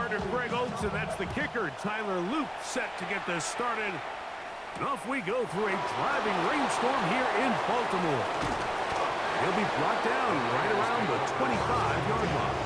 partner Greg Oates, and that's the kicker, Tyler Luke, set to get this started. And off we go through a driving rainstorm here in Baltimore. He'll be brought down right around the 25-yard line.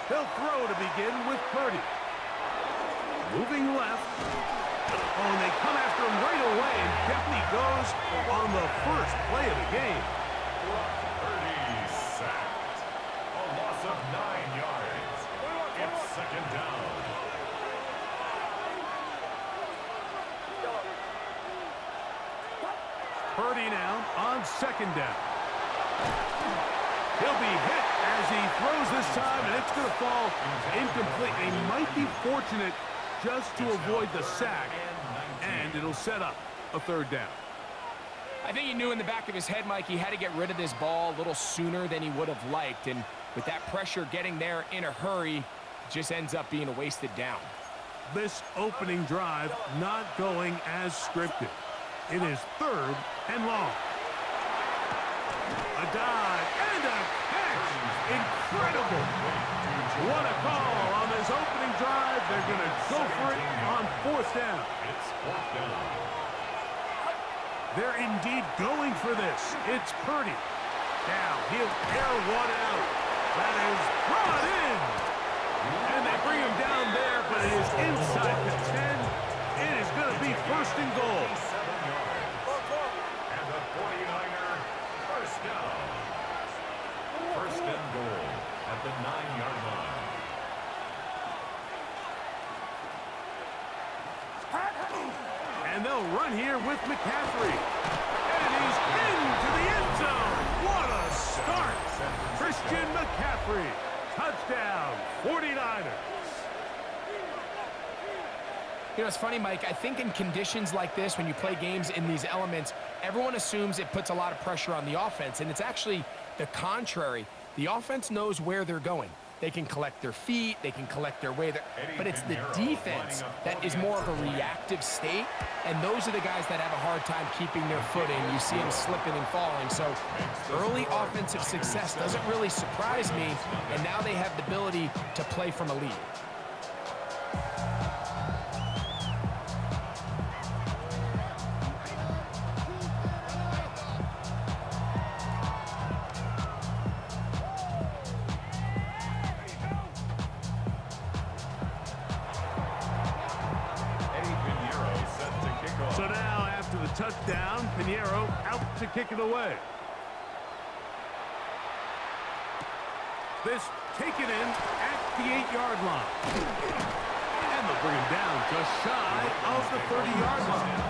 He'll throw to begin with Purdy. Moving left. Oh, and they come after him right away, and definitely goes on the first play of the game. Purdy sacked. A loss of 9 yards. It's second down. Purdy now on second down. He'll be hit as he throws this time, and it's going to fall incomplete. They might be fortunate just to avoid the sack, and it'll set up a third down. I think he knew in the back of his head, Mike, he had to get rid of this ball a little sooner than he would have liked, and with that pressure getting there in a hurry, it just ends up being a wasted down. This opening drive not going as scripted. It is third and long. A dive and a catch. Incredible. What a call on this opening drive. They're going to go for it on fourth down. It's fourth down. They're indeed going for this. It's Purdy. Now he'll air one out. That is brought in. And they bring him down there, but it is inside the 10. It is going to be first and goal. And the 49er first down. First and goal at the 9-yard line. And they'll run here with McCaffrey. And he's into the end zone. What a start. Christian McCaffrey. Touchdown, 49ers. You know, it's funny, Mike, I think in conditions like this, when you play games in these elements, everyone assumes it puts a lot of pressure on the offense, and it's actually the contrary. The offense knows where they're going. They can collect their feet, they can collect their way, but it's the defense that is more of a reactive state, and those are the guys that have a hard time keeping their footing. You see them slipping and falling, so early offensive success doesn't really surprise me, and now they have the ability to play from a lead. So now, after the touchdown, Pinheiro out to kick it away. This taken in at the 8-yard line. And they'll bring him down just shy of the 30-yard line.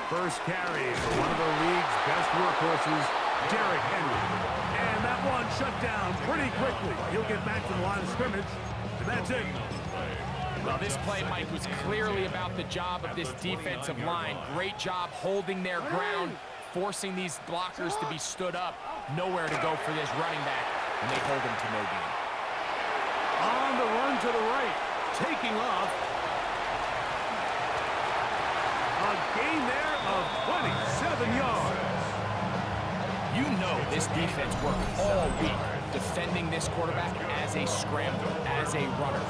First carry for one of the league's best workhorses, Derrick Henry. And that one shut down pretty quickly. He'll get back to the line of scrimmage, and that's it. Well, this play, Mike, was clearly about the job of this defensive line. Great job holding their ground, forcing these blockers to be stood up. Nowhere to go for this running back, and they hold him to no gain. On the run to the right, taking off. A gain there of 27 yards. You know this defense worked all week defending this quarterback as a scrambler, as a runner.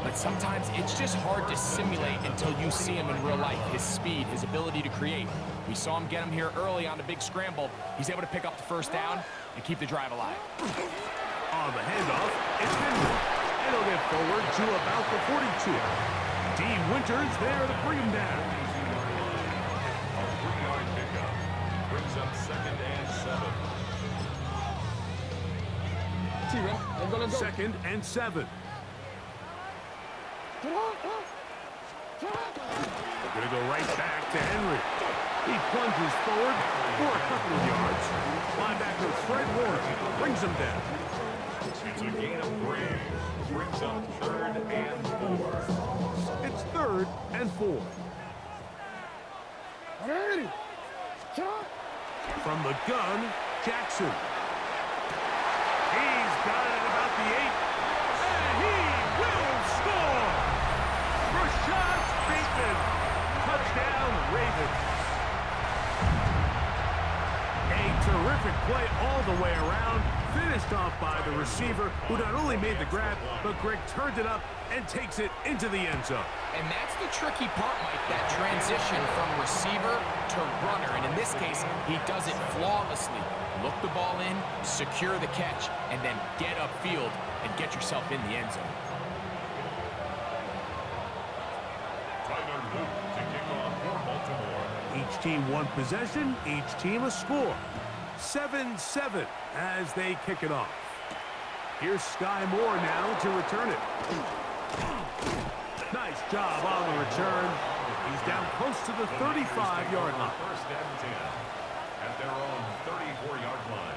But sometimes it's just hard to simulate until you see him in real life. His speed, his ability to create. We saw him get him here early on the big scramble. He's able to pick up the first down and keep the drive alive. On the handoff, it's Henry. And he'll get forward to about the 42. D. Winters there to bring him down. A 3-yard pickup brings up second and 7. Second and 7. They're going to go right back to Henry. He plunges forward for a couple of yards. Linebacker Fred Warner brings him down. It's a gain of 3. Brings up 3rd and 4. It's 3rd and 4. From the gun, Jackson. He's got it at about the 8. And he will score! Rashad Bateman. Touchdown, Ravens. A terrific play all the way around. Finished off by the receiver, who not only made the grab, but Greg turned it up and takes it into the end zone. And that's the tricky part, Mike, that transition from receiver to runner. And in this case, he does it flawlessly. Look the ball in, secure the catch, and then get upfield and get yourself in the end zone. Tyler Luke to kick off for Baltimore. Each team one possession, each team a score. 7-7 as they kick it off. Here's Sky Moore now to return it. Nice job on the return. He's down close to the 35-yard line. 1st and 10 at their own 34-yard line.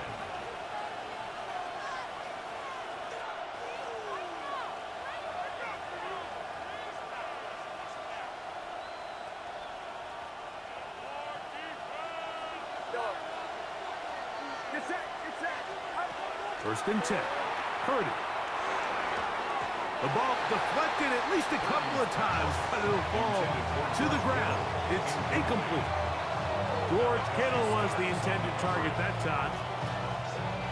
First and 10. Purdy. The ball deflected at least a couple of times, but it'll fall to the ground. It's incomplete. George Kittle was the intended target that time.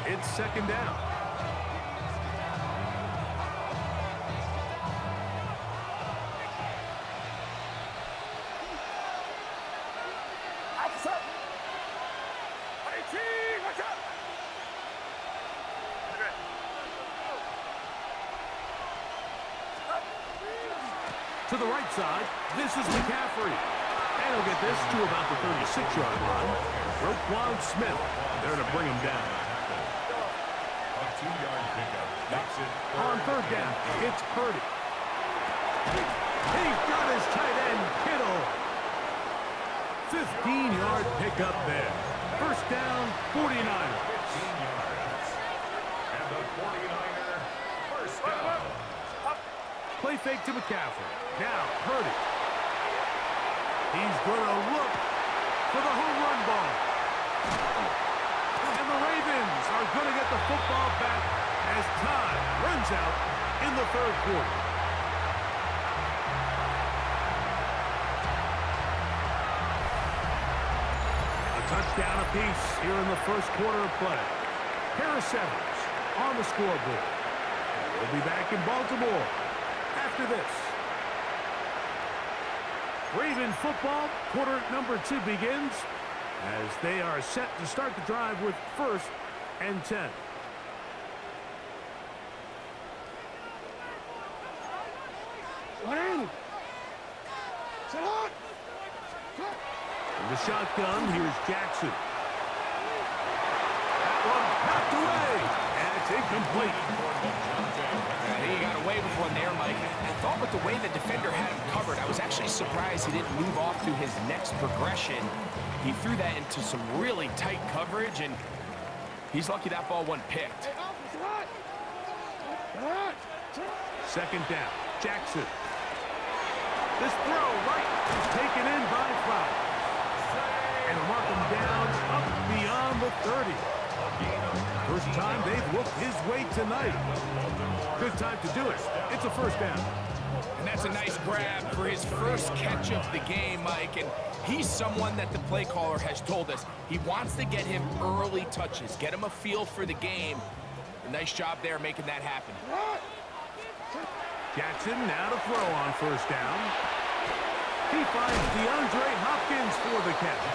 It's 2nd down. To the right side, this is McCaffrey. And he'll get this to about the 36-yard line. Roquan Smith there to bring him down. A 2-yard pickup. Makes it On 3rd down, it's Purdy. He's got his tight end, Kittle. 15-yard pickup there. First down, 49ers. 15 yards. And the 49er first down. Play fake to McCaffrey. Now, Purdy. He's going to look for the home run ball. And the Ravens are going to get the football back as time runs out in the 3rd quarter. A touchdown apiece here in the 1st quarter of play. Harris Evans on the scoreboard. We'll be back in Baltimore after this. Raven football, quarter number 2 begins as they are set to start the drive with 1st and 10. In the shotgun, here's Jackson. That one knocked away, and it's incomplete. I think he got away with one there, Mike. I thought with the way the defender had him covered, I was actually surprised he didn't move off to his next progression. He threw that into some really tight coverage, and he's lucky that ball wasn't picked. 2nd down, Jackson. This throw right is taken in by Flowers. And mark him down up beyond the 30. First time they've looked his way tonight. Good time to do it. It's a 1st down. And that's a nice grab for his first catch of the game, Mike. And he's someone that the play caller has told us he wants to get him early touches, get him a feel for the game. A nice job there making that happen. Jackson now to throw on 1st down. He finds DeAndre Hopkins for the catch.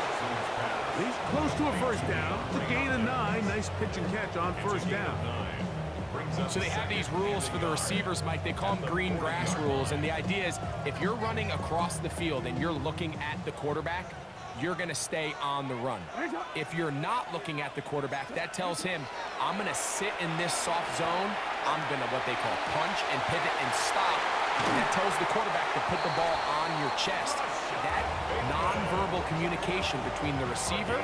He's close to a 1st down. The gain of 9. Nice pitch and catch on 1st down. So they have these rules for the receivers, Mike. They call them green grass rules. And the idea is if you're running across the field and you're looking at the quarterback, you're going to stay on the run. If you're not looking at the quarterback, that tells him, I'm going to sit in this soft zone. I'm going to what they call punch and pivot and stop. And that tells the quarterback to put the ball on your chest. That nonverbal communication between the receiver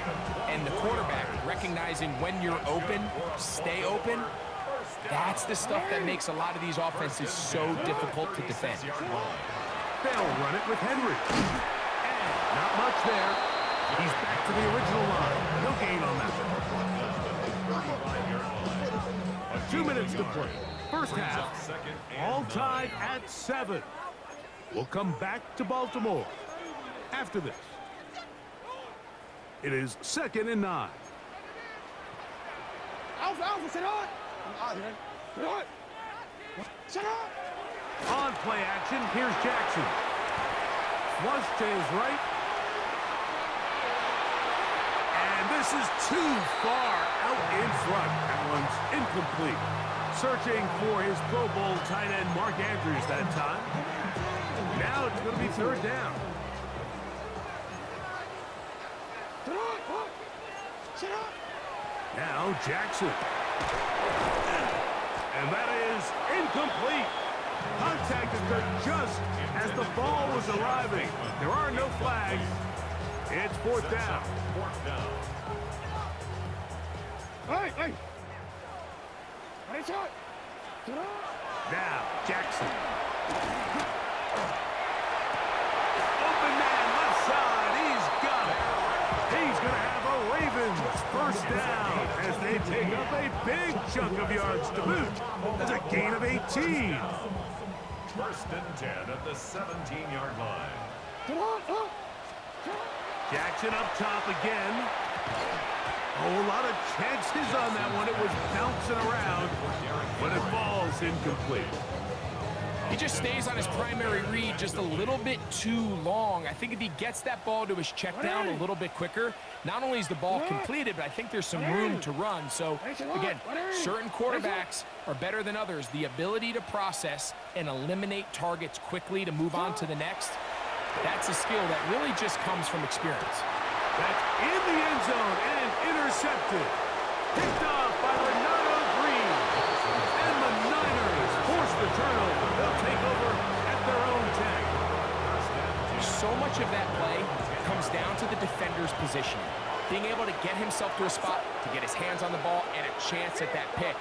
and the quarterback, recognizing when you're open, stay open, that's the stuff that makes a lot of these offenses so difficult to defend. They'll run it with Henry. And not much there. He's back to the original line. No gain on that. 2 minutes to play. First half, all tied at 7. We'll come back to Baltimore after this. It is 2nd and 9. On play action, here's Jackson. Flush to his right. And this is too far out in front. That one's incomplete. Searching for his Pro Bowl tight end Mark Andrews that time. Now it's going to be 3rd down. Now Jackson. And that is incomplete. Contact occurred just as the ball was arriving. There are no flags. It's 4th down. Hey. Now, Jackson. Open man, left side. He's got it. He's going to have a Ravens first down as they take up a big chunk of yards to boot. That's a gain of 18. 1st and 10 at the 17-yard line. Jackson up top again. Oh, a lot of chances on that one. It was bouncing around, but it falls incomplete. He just stays on his primary read just a little bit too long. I think if he gets that ball to his check down a little bit quicker, not only is the ball completed, but I think there's some room to run. So, again, certain quarterbacks are better than others. The ability to process and eliminate targets quickly to move on to the next, that's a skill that really just comes from experience. That's in the end zone and intercepted. Picked off by Renato Green. And the Niners force the turnover. They'll take over at their own 10. So much of that play comes down to the defender's positioning. Being able to get himself to a spot, to get his hands on the ball, and a chance at that pick.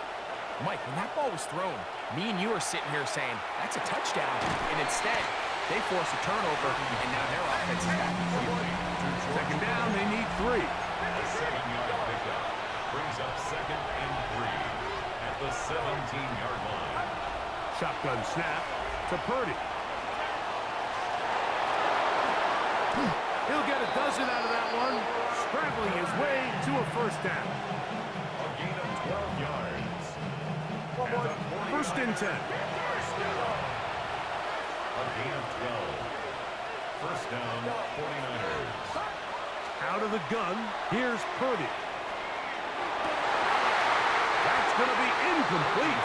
Mike, when that ball was thrown, me and you are sitting here saying, that's a touchdown. And instead, they force a turnover, and now their offense is back in the field. 2nd down, they need 3. A 7-yard pickup brings up 2nd and 3 at the 17-yard line. Shotgun snap to Purdy. He'll get a dozen out of that one, scrambling his way to a first down. A gain of 12 yards. At the 1st and 10. A gain of 12. First down, 49ers. Out of the gun, here's Purdy. That's going to be incomplete.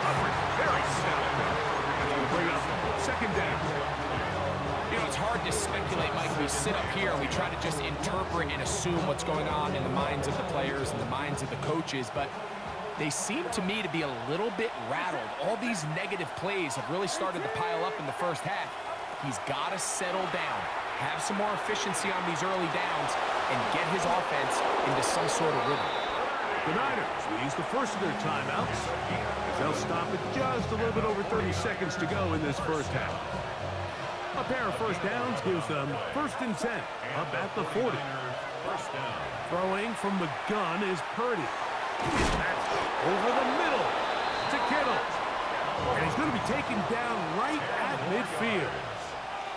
Coverage very sound. That's going to bring up 2nd down. You know, it's hard to speculate, Mike. We sit up here and we try to just interpret and assume what's going on in the minds of the players and the minds of the coaches, but they seem to me to be a little bit rattled. All these negative plays have really started to pile up in the first half. He's got to settle down, have some more efficiency on these early downs, and get his offense into some sort of rhythm. The Niners will use the first of their timeouts as they'll stop at just a little bit over 30 seconds to go in this first half. A pair of first downs gives them 1st and 10 up at the 40. Throwing from the gun is Purdy. That's over the middle to Kittle. And he's going to be taken down right at midfield.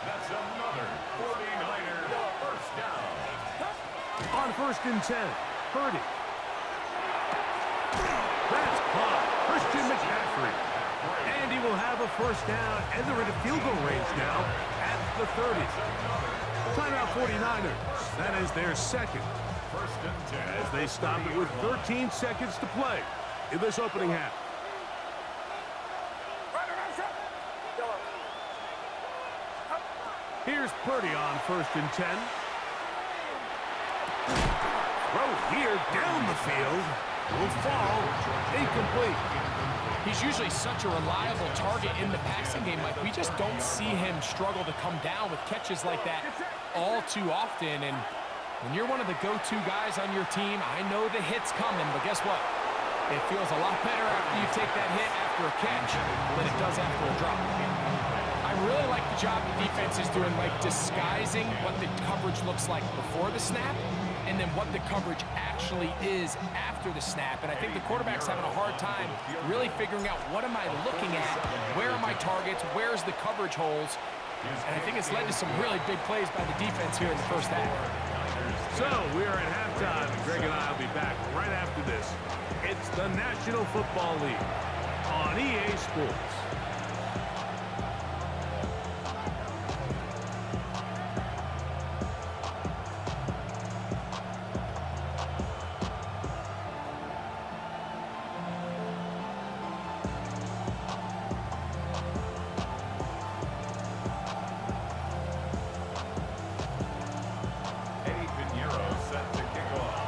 That's another 49er first down. On 1st and 10, Purdy. That's caught. Christian McCaffrey. And he will have a first down, and they're in a field goal range now at the 30. Timeout 49ers. That is their 2nd. 1st and 10. As they stop it with 13 seconds to play in this opening half. Here's Purdy on 1st and 10. Throw here down the field. Will fall. Incomplete. He's usually such a reliable target in the passing game. Like, we just don't see him struggle to come down with catches like that all too often. And when you're one of the go-to guys on your team, I know the hit's coming, but guess what? It feels a lot better after you take that hit after a catch than it does after a drop. I really like the job the defense is doing, like disguising what the coverage looks like before the snap and then what the coverage actually is after the snap. And I think the quarterback's having a hard time really figuring out, what am I looking at? Where are my targets? Where's the coverage holes? And I think it's led to some really big plays by the defense here in the first half. So we are at halftime. Greg and I will be back right after this. It's the National Football League on EA Sports. Set to kick off.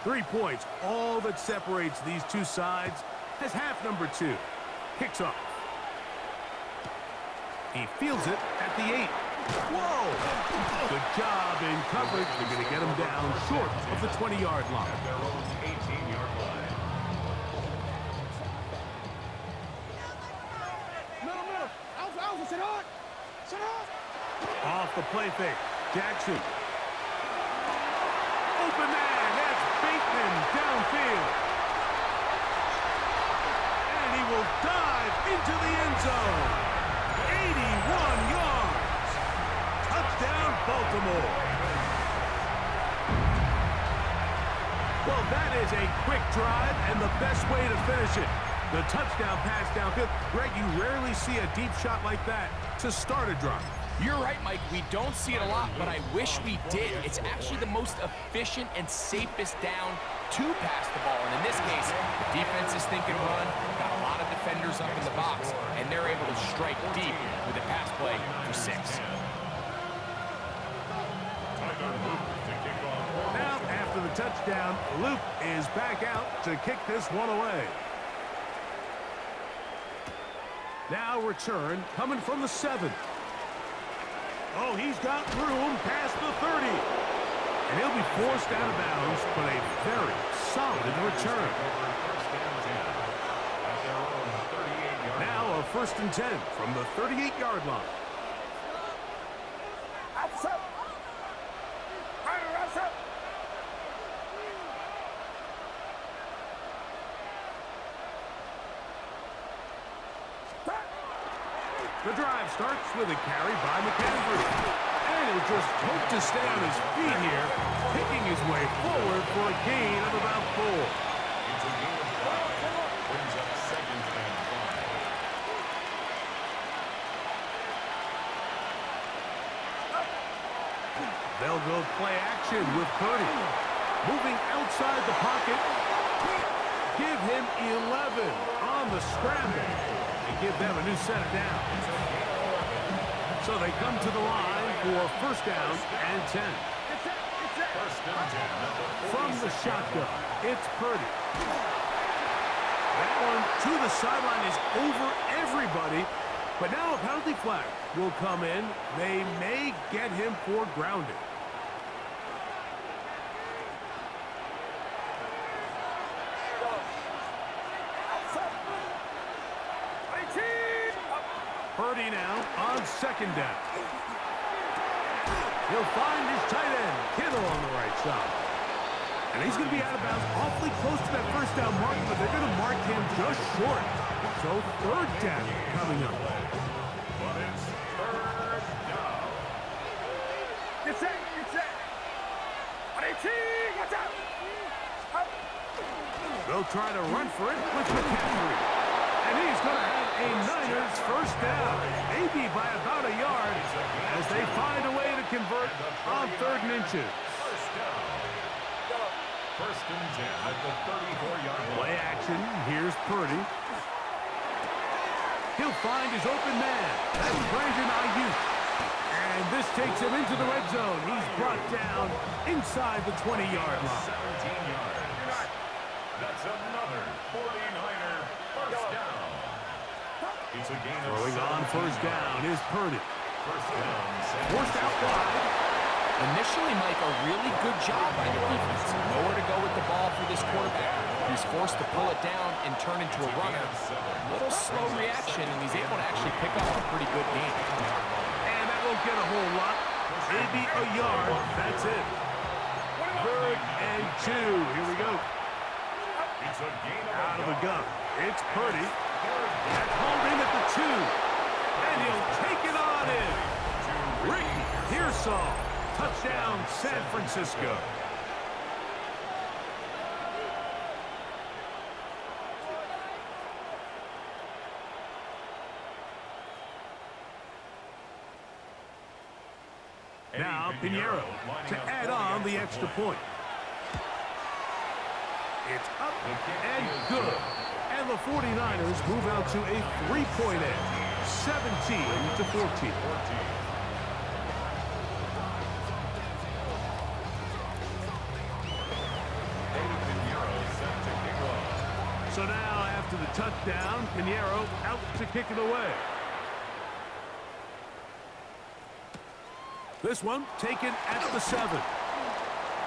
3 points, all that separates these two sides as half number 2 kicks off. He fields it at the 8. Whoa! Good job in coverage. They're going to get him down short of the 20-yard line. At their own 18-yard line. Middle. Alpha, sit on. Off the play fake. Jackson. Open man. That's Bateman downfield. And he will dive into the end zone. 81 yards. Touchdown, Baltimore. Well, that is a quick drive and the best way to finish it. The touchdown pass downfield. Greg, you rarely see a deep shot like that to start a drive. You're right, Mike. We don't see it a lot, but I wish we did. It's actually the most efficient and safest down to pass the ball. And in this case, the defense is thinking run, got a lot of defenders up in the box, and they're able to strike deep with a pass play for 6. Now, after the touchdown, Luke is back out to kick this one away. Now return coming from the 7. Oh, he's got room past the 30. And he'll be forced out of bounds, but a very solid return. Now a 1st and 10 from the 38-yard line. The drive starts with a carry by McCaffrey. And he'll just hope to stay on his feet here, picking his way forward for a gain of about 4. It's a gain of 5. Brings up 2nd and 5. They'll go play action with Purdy. Moving outside the pocket. Give him 11 on the scramble. And give them a new set of downs. So they come to the line for 1st down and 10. 1st and 10. From the shotgun, it's Purdy. That one to the sideline is over everybody. But now a penalty flag will come in. They may get him for grounding. Purdy now on 2nd down. He'll find his tight end, Kittle, on the right side. And he's going to be out of bounds awfully close to that 1st down mark, but they're going to mark him just short. So 3rd down coming up. But it's 3rd down. Get set. Watch out. They'll try to run for it with McCaffrey. And he's going to have a Niners 1st down, maybe by about a yard, as they find a way to convert on 3rd and inches. 1st down. 1st and 10 at the 34-yard line. Play action. Here's Purdy. He'll find his open man. That's Brandon Ayuk. And this takes him into the red zone. He's brought down inside the 20-yard line. 17 yards. That's another 49er first down. It's a gain of Throwing on first down is Purdy. First down. Forced out wide. Initially, Mike, a really good job by the defense. Nowhere to go with the ball for this quarterback. He's forced to pull it down and turn into a runner. A little slow reaction, and he's able to actually pick up a pretty good game. And that won't get a whole lot. Maybe a yard. That's it. 3rd and 2. Here we go. It's a gain Out of the gun. It's Purdy. That's hauled in at the 2. And he'll take it on in. Ricky Pearsall. Touchdown, San Francisco. Now Pinheiro to add on the extra point. It's up and good. And the 49ers move out to a 3-point edge, 17-14. So now, after the touchdown, Pinheiro out to kick it away. This one taken at the 7.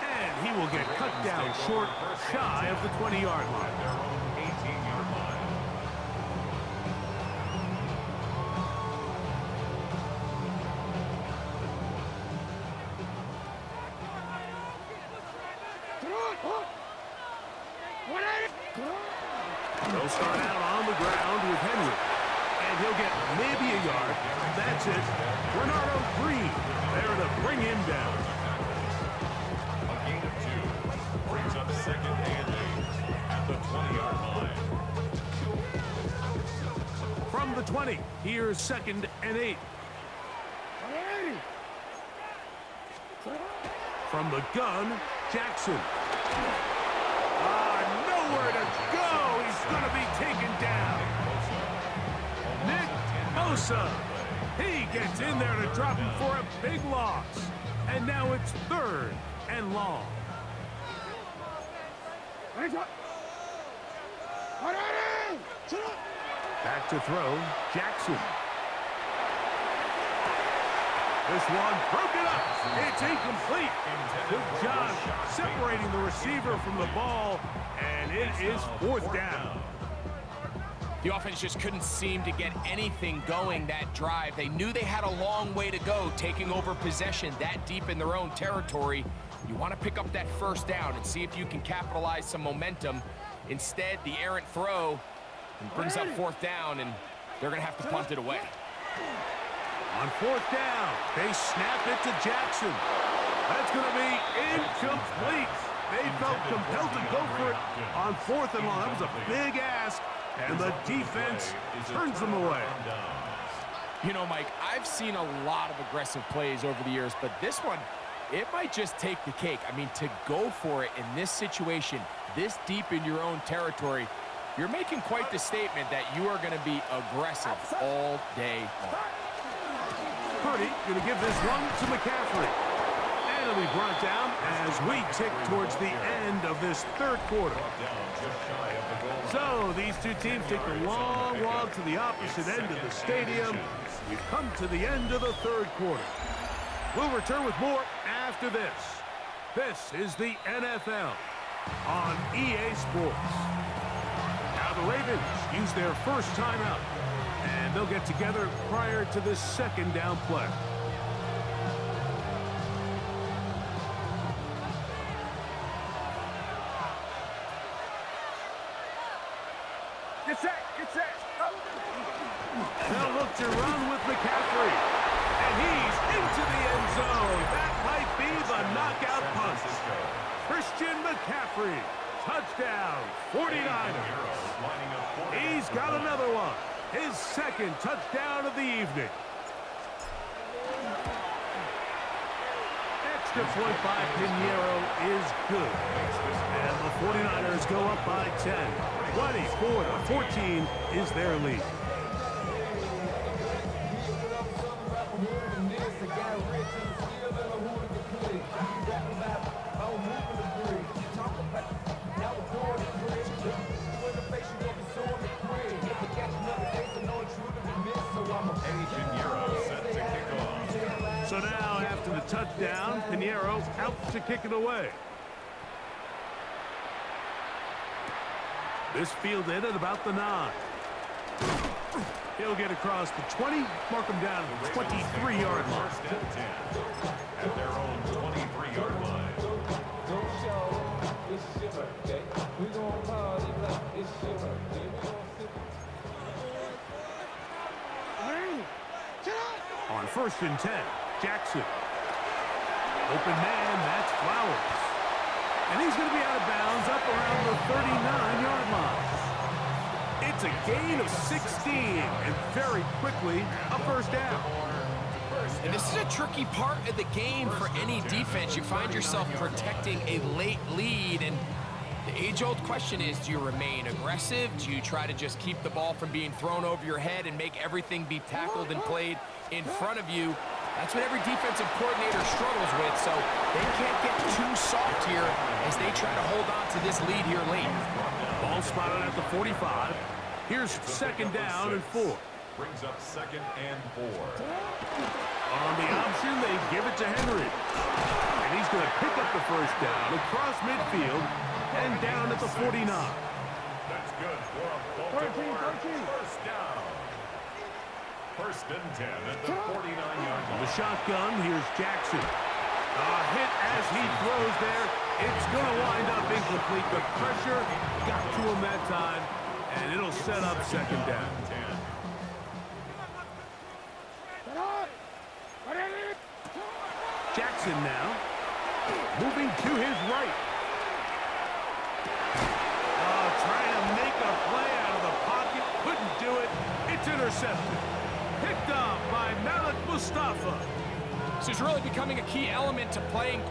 And he will get cut down short, shy of the 20-yard line. Their own 18-yard line. They'll start out on the ground with Henry. And he'll get maybe a yard. That's it. Bernardo Green there to bring him down. A gain of 2 brings up 2nd and 8 at the 20-yard line. From the 20, here's 2nd and 8. From the gun, Jackson. Nowhere to go. He's going to be taken down. Nick Bosa. He gets in there to drop him for a big loss. And now it's 3rd and long. Back to throw, Jackson. This one broken up. It's incomplete. Good job separating the receiver from the ball, and it is 4th down. The offense just couldn't seem to get anything going that drive. They knew they had a long way to go, taking over possession that deep in their own territory. You want to pick up that first down and see if you can capitalize some momentum. Instead, the errant throw brings up 4th down, and they're going to have to punt it away. On 4th down, they snap it to Jackson. That's going to be incomplete. They felt compelled to go for it on 4th and long. That was a big ask, and the defense turns them away. You know, Mike, I've seen a lot of aggressive plays over the years, but this one, it might just take the cake. I mean, to go for it in this situation, this deep in your own territory, you're making quite the statement that you are going to be aggressive all day long. Purdy going to give this one to McCaffrey. And it'll be brought down as we tick towards the end of this 3rd quarter. So these two teams take the long walk to the opposite end of the stadium. We've come to the end of the 3rd quarter. We'll return with more after this. This is the NFL on EA Sports. Now the Ravens use their first timeout, and they'll get together prior to this 2nd down play. Get set. They'll look to run with McCaffrey. And he's into the end zone. That might be the knockout punch. Christian McCaffrey. Touchdown, 49ers. He's got another one. His 2nd touchdown of the evening. Extra point by Pinheiro is good. And the 49ers go up by 10. 24-14 is their lead. So now, after the touchdown, Pinheiro out to kick it away. This fielded at about the 9. He'll get across the 20, mark him down at the 23-yard line. First and 10 at their own 23-yard line. Don't show it's your birthday. We gon' party like it's your birthday. On first and 10, Jackson. Open man, that's Flowers. And he's going to be out of bounds up around the 39-yard line. It's a gain of 16, and very quickly, a first down. And this is a tricky part of the game for any defense. You find yourself protecting a late lead, and the age-old question is, do you remain aggressive? Do you try to just keep the ball from being thrown over your head and make everything be tackled and played in front of you? That's what every defensive coordinator struggles with, so they can't get too soft here as they try to hold on to this lead here late. Ball spotted at the 45. Here's second down and 4. Brings up second and 4. On the option, they give it to Henry. And he's going to pick up the first down across midfield and down at the 49. That's good for a Baltimore first down. First and 10 at the 49-yard line. The shotgun, here's Jackson. A hit as he throws there. It's going to wind up incomplete. The pressure got to him that time, and it'll set up second down. 10. Jackson now, moving to his right. Trying to make a play out of the pocket. Couldn't do it. It's intercepted. Picked off by Malik Mustafa. This is really becoming a key element to playing